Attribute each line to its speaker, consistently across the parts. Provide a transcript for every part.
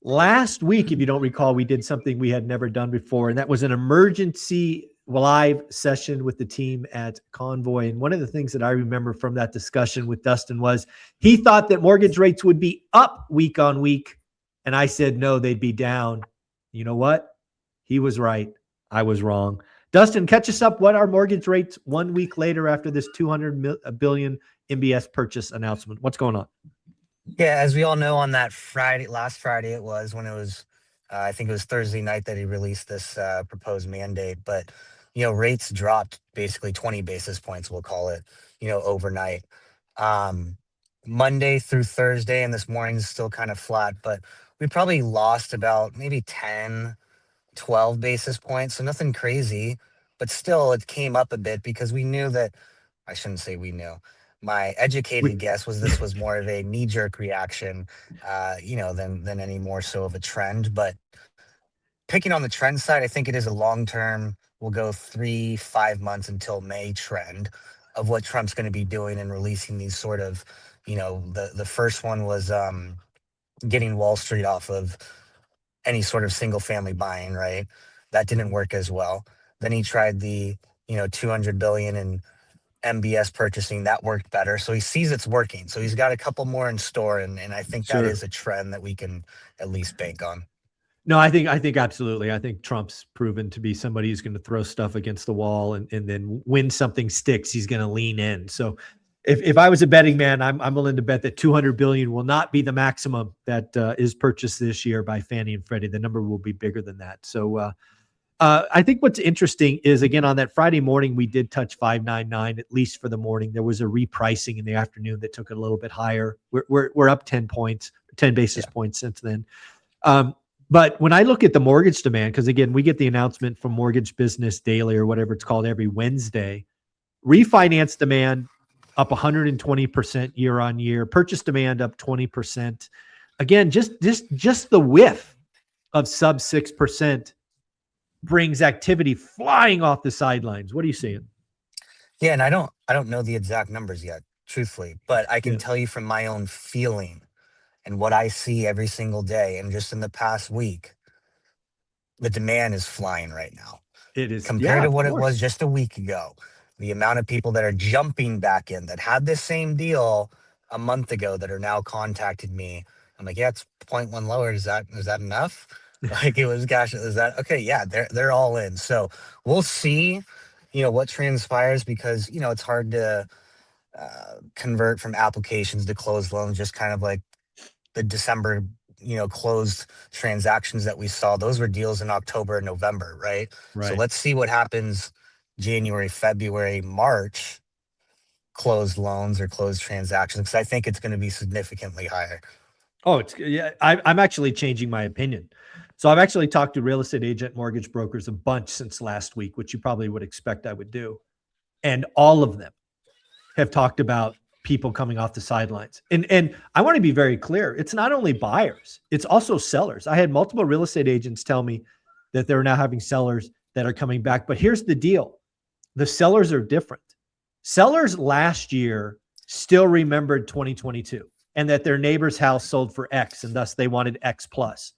Speaker 1: Last week, if you don't recall, we did something we had never done before, and that was an emergency live session with the team at Convoy. And one of the things that I remember from that discussion with Dustin was he thought that mortgage rates would be up week on week. And I said, no, they'd be down. You know what? He was right. I was wrong. Dustin, catch us up. What are mortgage rates 1 week later after this $200 billion MBS purchase announcement? What's going on?
Speaker 2: Yeah, as we all know, on that last Friday it was, when it was, I think it was Thursday night that he released this proposed mandate. But, rates dropped basically 20 basis points, we'll call it, overnight. Monday through Thursday, and this morning's still kind of flat, but we probably lost about maybe 10, 12 basis points. So nothing crazy, but still it came up a bit because we knew that, I shouldn't say we knew. My educated guess was this was more of a knee-jerk reaction, than any more so of a trend. But picking on the trend side, I think it is a long-term, we'll go 3-5 months until May trend of what Trump's going to be doing and releasing these sort of, the first one was getting Wall Street off of any sort of single-family buying, right? That didn't work as well. Then he tried the, $200 billion in MBS purchasing. That worked better. So he sees it's working. So he's got a couple more in store. And I think that is a trend that we can at least bank on.
Speaker 1: No, I think absolutely. I think Trump's proven to be somebody who's going to throw stuff against the wall, and then when something sticks, he's going to lean in. So if I was a betting man, I'm willing to bet that $200 billion will not be the maximum that is purchased this year by Fannie and Freddie. The number will be bigger than that. So I think what's interesting is, again, on that Friday morning, we did touch 599, at least for the morning. There was a repricing in the afternoon that took it a little bit higher. We're up 10 basis points since then. But when I look at the mortgage demand, because again, we get the announcement from Mortgage Business Daily or whatever it's called every Wednesday, refinance demand up 120% year on year, purchase demand up 20%. Again, just the whiff of sub 6% brings activity flying off the sidelines. What are you seeing?
Speaker 2: Yeah, and I don't know the exact numbers yet, truthfully, but I can tell you from my own feeling and what I see every single day, and just in the past week, the demand is flying right now.
Speaker 1: It is
Speaker 2: compared to what it was just a week ago. The amount of people that are jumping back in that had this same deal a month ago that are now contacting me. I'm like, yeah, it's 0.1 lower. Is that enough? Like, it was, gosh, is that okay? Yeah, they're all in. So we'll see, what transpires, because it's hard to convert from applications to closed loans. Just kind of like the December, closed transactions that we saw. Those were deals in October and November, right? So let's see what happens January, February, March, closed loans or closed transactions, because I think it's going to be significantly higher.
Speaker 1: Oh, I'm actually changing my opinion. So I've actually talked to real estate agent mortgage brokers a bunch since last week, which you probably would expect I would do. And all of them have talked about people coming off the sidelines. And I want to be very clear. It's not only buyers, it's also sellers. I had multiple real estate agents tell me that they're now having sellers that are coming back. But here's the deal. The sellers are different. Sellers last year still remembered 2022 and that their neighbor's house sold for X, and thus they wanted X plus.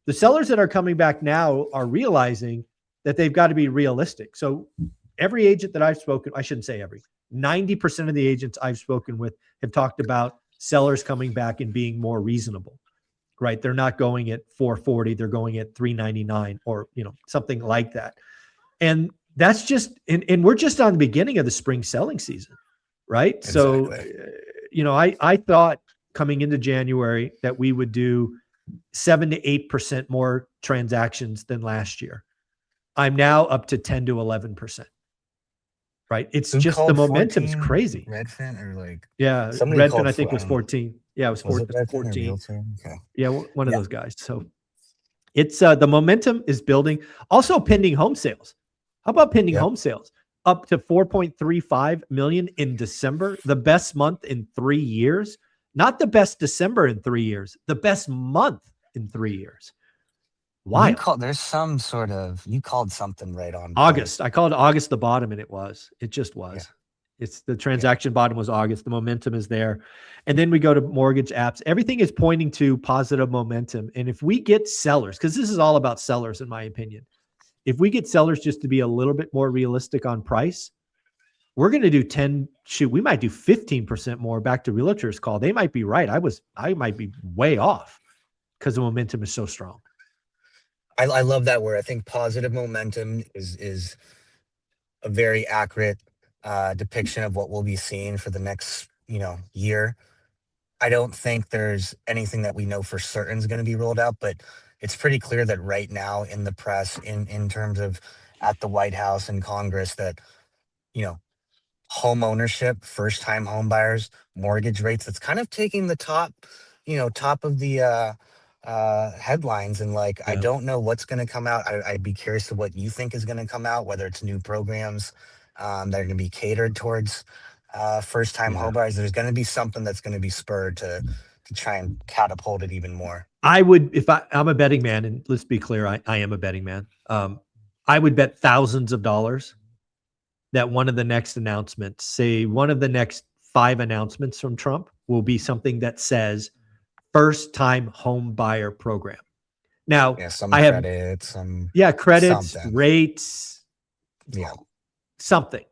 Speaker 1: The sellers that are coming back now are realizing that they've got to be realistic. So every agent that I've spoken, I shouldn't say every, 90% of the agents I've spoken with have talked about sellers coming back and being more reasonable, right? They're not going at 440, they're going at 399 or, something like that. And that's just, and we're just on the beginning of the spring selling season, right? Exactly. So, I thought coming into January that we would do 7 to 8% more transactions than last year. I'm now up to 10 to 11%. Right. It's just the momentum's crazy.
Speaker 2: Redfin or like,
Speaker 1: yeah, Redfin I think was 14. Yeah, it was 14.
Speaker 2: Okay.
Speaker 1: Yeah, one of those guys. So it's the momentum is building. Also pending home sales. How about pending home sales? Up to 4.35 million in December, the best month in 3 years. Not the best December in 3 years, the best month in 3 years. Why?
Speaker 2: There's some sort of, you called something right on
Speaker 1: August. I called August the bottom, and it just was. It's the transaction bottom was August. The momentum is there. And then we go to mortgage apps. Everything is pointing to positive momentum. And if we get sellers, because this is all about sellers, in my opinion, if we get sellers just to be a little bit more realistic on price, we're going to do we might do 15% more. Back to realtors call. They might be right. I might be way off because the momentum is so strong.
Speaker 2: I love that word. I think positive momentum is a very accurate depiction of what we'll be seeing for the next, year. I don't think there's anything that we know for certain is going to be rolled out, but it's pretty clear that right now in the press, in terms of at the White House and Congress, that, home ownership, first time home buyers, mortgage rates, that's kind of taking the top of the headlines. And like, I don't know what's going to come out. I'd be curious to what you think is going to come out, whether it's new programs that are going to be catered towards first time home buyers. There's going to be something that's going to be spurred to try and catapult it even more.
Speaker 1: I would, if I'm a betting man, and let's be clear, I am a betting man. I would bet thousands of dollars that one of the next announcements, say one of the next 5 announcements from Trump, will be something that says first time home buyer program. Now,
Speaker 2: some
Speaker 1: credits,
Speaker 2: something.
Speaker 1: rates, something.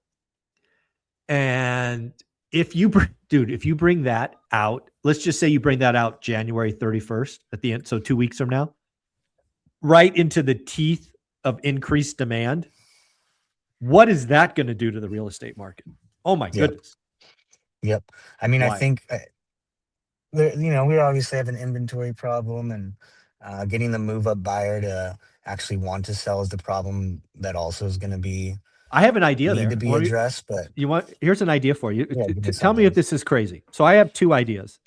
Speaker 1: And if you bring that out, let's just say you bring that out January 31st at the end, so 2 weeks from now, right into the teeth of increased demand, what is that going to do to the real estate market? Oh my goodness.
Speaker 2: Yep. I mean, I think, we obviously have an inventory problem, and getting the move up buyer to actually want to sell is the problem that also is going to be.
Speaker 1: I have an idea
Speaker 2: need
Speaker 1: there
Speaker 2: to be addressed, but
Speaker 1: here's an idea for you. Tell me if this is crazy. So I have 2 ideas,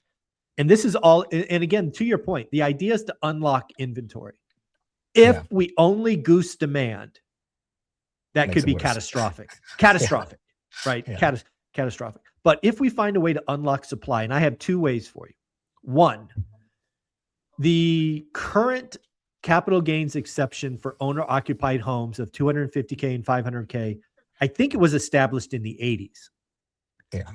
Speaker 1: and this is all. And again, to your point, the idea is to unlock inventory. If we only goose demand, that could be catastrophic. Right? Catastrophic. But if we find a way to unlock supply, and I have 2 ways for you. 1, the current capital gains exception for owner-occupied homes of $250K and $500K, I think it was established in the 80s.
Speaker 2: Yeah.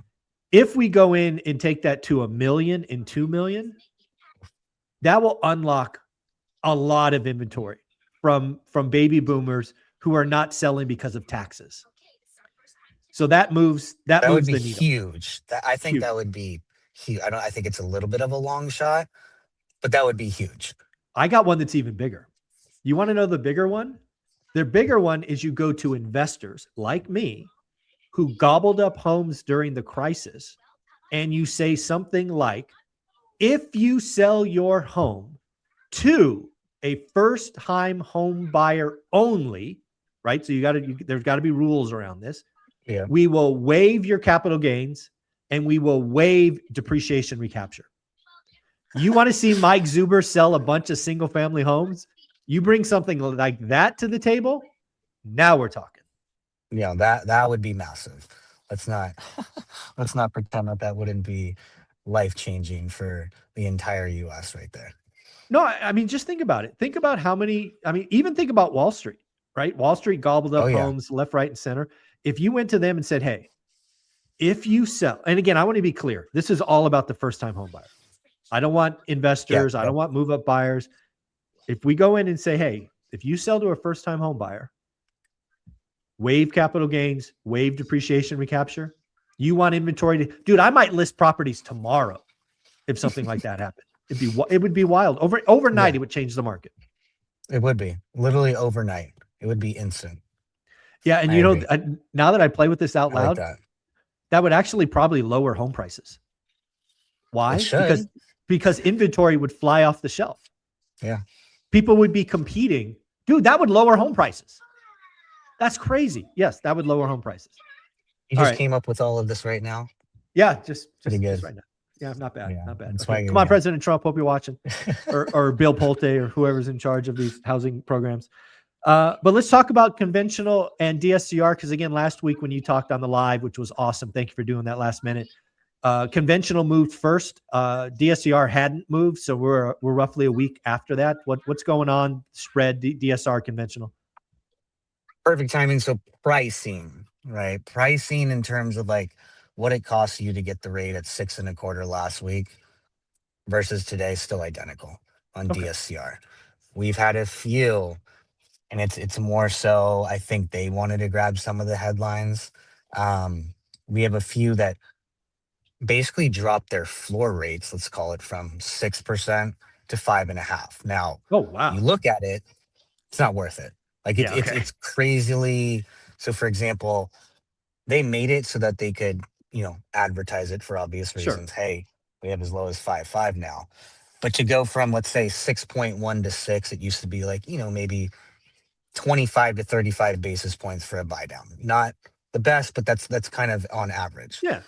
Speaker 1: If we go in and take that to $1 million and $2 million, that will unlock a lot of inventory from baby boomers who are not selling because of taxes. So that moves
Speaker 2: would
Speaker 1: the
Speaker 2: be
Speaker 1: needle.
Speaker 2: Huge. I think that would be huge. I think it's a little bit of a long shot, but that would be huge.
Speaker 1: I got one that's even bigger. You want to know the bigger one? The bigger one is you go to investors like me who gobbled up homes during the crisis, and you say something like, if you sell your home to a first-time home buyer only, right? So there's got to be rules around this.
Speaker 2: Yeah.
Speaker 1: We will waive your capital gains, and we will waive depreciation recapture. You want to see Mike Zuber sell a bunch of single-family homes? You bring something like that to the table, now we're talking.
Speaker 2: Yeah, that would be massive. Let's not pretend that wouldn't be life-changing for the entire U.S. right there.
Speaker 1: No, I mean, just think about it. Think about how many, even think about Wall Street, right? Wall Street gobbled up homes left, right, and center. If you went to them and said, hey, if you sell, and again, I want to be clear, this is all about the first-time home buyer. I don't want investors. I don't want move-up buyers. If we go in and say, hey, if you sell to a first-time home buyer, waive capital gains, waive depreciation recapture, you want inventory to, dude, I might list properties tomorrow if something like that happened. It would be wild. Overnight, it would change the market.
Speaker 2: It would be literally overnight. It would be instant.
Speaker 1: Yeah, and now that I play with this out loud, that would actually probably lower home prices. Why? Because inventory would fly off the shelf.
Speaker 2: Yeah.
Speaker 1: People would be competing. Dude, that would lower home prices. That's crazy. Yes, that would lower home prices.
Speaker 2: You just came up with all of this right now?
Speaker 1: Yeah, just
Speaker 2: pretty good.
Speaker 1: Just right now. Yeah, not bad.
Speaker 2: Yeah,
Speaker 1: not bad.
Speaker 2: Okay.
Speaker 1: Come on, President Trump. Hope you're watching. or Bill Pulte or whoever's in charge of these housing programs. But let's talk about conventional and DSCR, because again, last week when you talked on the live, which was awesome, thank you for doing that last minute. Conventional moved first. DSCR hadn't moved, so we're roughly a week after that. What's going on? Spread DSR conventional.
Speaker 2: Perfect timing. So pricing. right? Pricing in terms of like what it costs you to get the rate at 6.25 last week versus today, still identical on
Speaker 1: Okay.
Speaker 2: DSCR. We've had a few, and it's more so I think they wanted to grab some of the headlines. Um, we have a few that basically dropped their floor rates, let's call it from 6% to 5.5. Now,
Speaker 1: Oh,
Speaker 2: you
Speaker 1: wow.
Speaker 2: look at it, it's not worth it. Like
Speaker 1: Yeah. Okay.
Speaker 2: it's crazily. So, for example, they made it so that they could, advertise it for obvious
Speaker 1: Sure.
Speaker 2: reasons. Hey, we have as low as 5.5 now. But to go from, let's say, 6.1 to 6, it used to be like, maybe 25 to 35 basis points for a buy down. Not the best, but that's kind of on average.
Speaker 1: Yeah.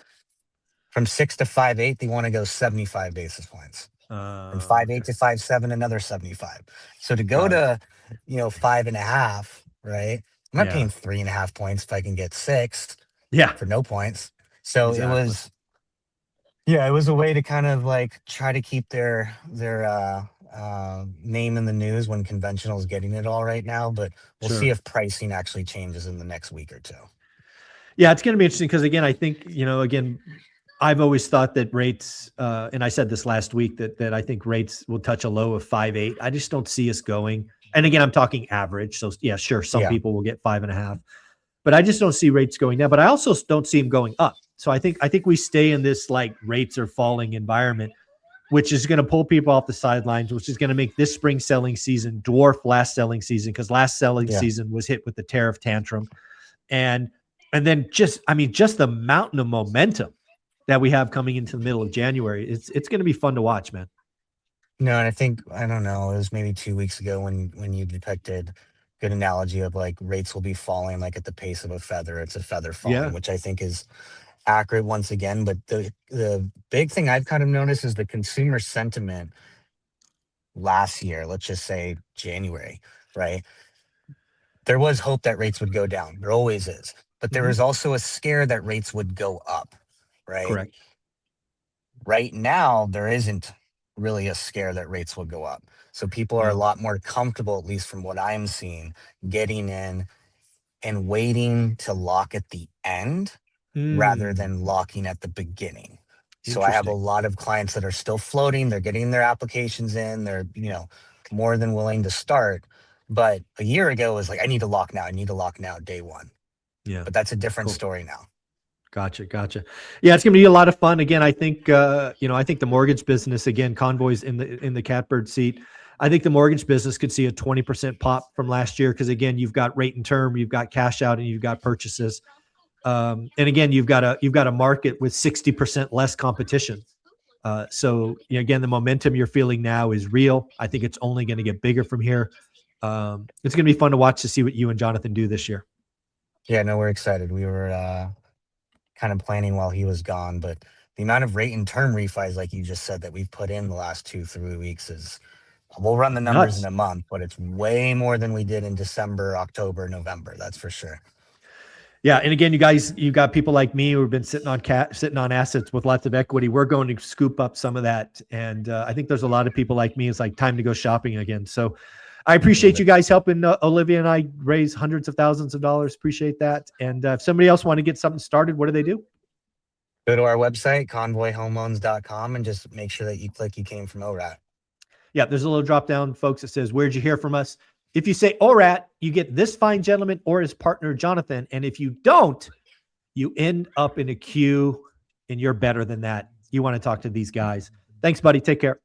Speaker 2: From 6 to 5.8, they want to go 75 basis points. From 5.8
Speaker 1: Okay.
Speaker 2: to 5.7, another 75. So to go
Speaker 1: Got it.
Speaker 2: to, 5.5, right? I'm not
Speaker 1: Yeah.
Speaker 2: paying 3.5 points if I can get 6
Speaker 1: Yeah.
Speaker 2: for no points. So it
Speaker 1: Exactly.
Speaker 2: was, yeah, it was a way to kind of like try to keep their name in the news when conventional is getting it all right now. But we'll see
Speaker 1: Sure.
Speaker 2: if pricing actually changes in the next week or two.
Speaker 1: Yeah, it's going to be interesting because again, I think again, I've always thought that rates, and I said this last week that I think rates will touch a low of 5.8. I just don't see us going. And again, I'm talking average. So yeah, sure, some
Speaker 2: Yeah,
Speaker 1: people will get 5.5, but I just don't see rates going down. But I also don't see them going up. So I think we stay in this like rates are falling environment, which is going to pull people off the sidelines, which is going to make this spring selling season dwarf last selling season because last selling
Speaker 2: yeah.
Speaker 1: season was hit with the tariff tantrum, and then just the mountain of momentum that we have coming into the middle of January. It's going to be fun to watch, man.
Speaker 2: No, and I think I don't know. It was maybe 2 weeks ago when you depicted good analogy of like rates will be falling like at the pace of a feather. It's a feather falling,
Speaker 1: Yeah.
Speaker 2: which I think is accurate once again. But the big thing I've kind of noticed is the consumer sentiment last year. Let's just say January, right? There was hope that rates would go down. There always is, but there
Speaker 1: Hmm.
Speaker 2: was also a scare that rates would go up, right?
Speaker 1: Correct.
Speaker 2: Right now, there isn't really a scare that rates will go up. So people are a
Speaker 1: No.
Speaker 2: lot more comfortable, at least from what I'm seeing, getting in and waiting to lock at the end rather
Speaker 1: Mm,
Speaker 2: than locking at the beginning. So I have a
Speaker 1: interesting.
Speaker 2: lot of clients that are still floating. They're getting their applications in. They're, more than willing to start. But a year ago it was like, I need to lock now. I need to lock now, day one.
Speaker 1: Yeah.
Speaker 2: But that's a different
Speaker 1: Cool.
Speaker 2: story now.
Speaker 1: Gotcha. Gotcha. Yeah, it's going to be a lot of fun. Again, I think I think the mortgage business again, Convoy's in the catbird seat. I think the mortgage business could see a 20% pop from last year because again, you've got rate and term, you've got cash out, and you've got purchases. And again, you've got a market with 60% less competition. So again, the momentum you're feeling now is real. I think it's only going to get bigger from here. It's going to be fun to watch to see what you and Jonathan do this year.
Speaker 2: Yeah, no, we're excited. We were kind of planning while he was gone. But the amount of rate and term refis, like you just said, that we've put in the last 2, 3 weeks is we'll run the numbers in
Speaker 1: Nuts.
Speaker 2: a month, but it's way more than we did in December, October, November. That's for sure.
Speaker 1: Yeah, and again, you got people like me who have been sitting on assets with lots of equity. We're going to scoop up some of that, and I think there's a lot of people like me. It's like time to go shopping again. So, I
Speaker 2: Love
Speaker 1: appreciate you
Speaker 2: it.
Speaker 1: guys helping Olivia and I raise hundreds of thousands of dollars. Appreciate that. And if somebody else want to get something started, what do they do?
Speaker 2: Go to our website, convoyhomeloans.com, and just make sure that you click you came from ORAT.
Speaker 1: Yeah, there's a little drop down, folks, that says, "Where'd you hear from us?" If you say ORAT, you get this fine gentleman or his partner, Jonathan. And if you don't, you end up in a queue and you're better than that. You want to talk to these guys. Thanks, buddy. Take care.